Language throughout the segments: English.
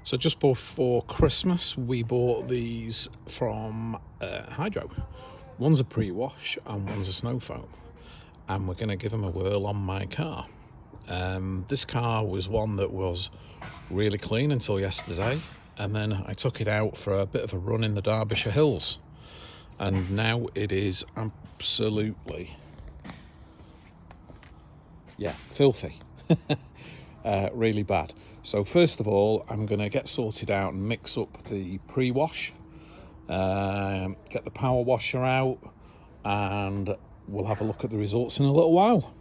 So just before Christmas, we bought these from Hydro. One's a pre-wash and one's a snow foam, and we're going to give them a whirl on my car. This car was one that was really clean until yesterday, and then I took it out for a bit of a run in the Derbyshire Hills, and now it is absolutely, filthy. Really bad. So first of all, I'm going to get sorted out and mix up the pre-wash, get the power washer out, and we'll have a look at the results in a little while.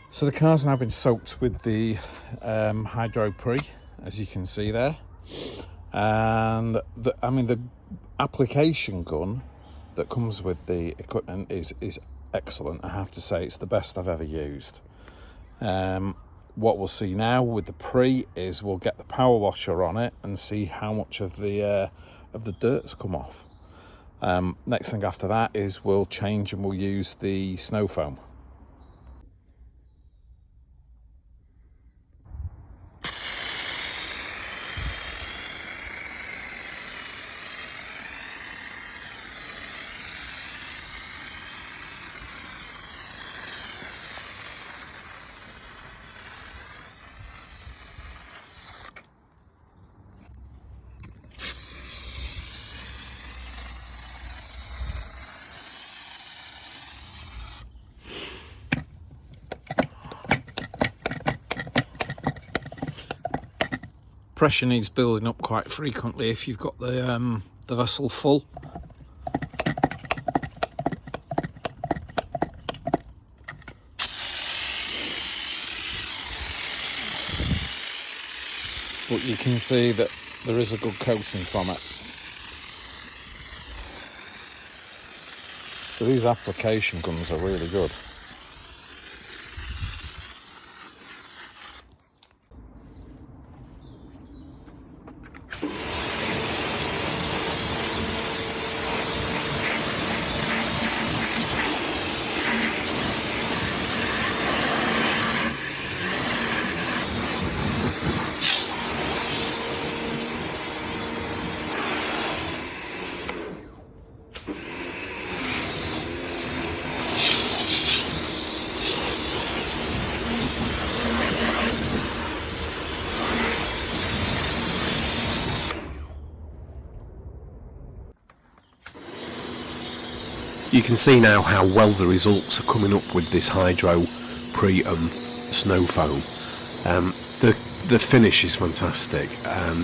So the car's now been soaked with the Hydro Pre, as you can see there, and the application gun that comes with the equipment is excellent. I have to say, it's the best I've ever used. What we'll see now with the Pre is we'll get the power washer on it and see how much of the dirt's come off. Next thing after that is we'll change and we'll use the snow foam. Pressure needs building up quite frequently if you've got the vessel full. But you can see that there is a good coating from it. So these application guns are really good. You can see now how well the results are coming up with this Hydro Pre and snow foam. The finish is fantastic.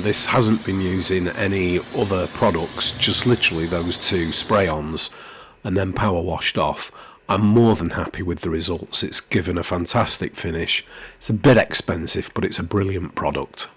This hasn't been using any other products, just literally those two spray-ons and then power washed off. I'm more than happy with the results. It's given a fantastic finish. It's a bit expensive, but it's a brilliant product.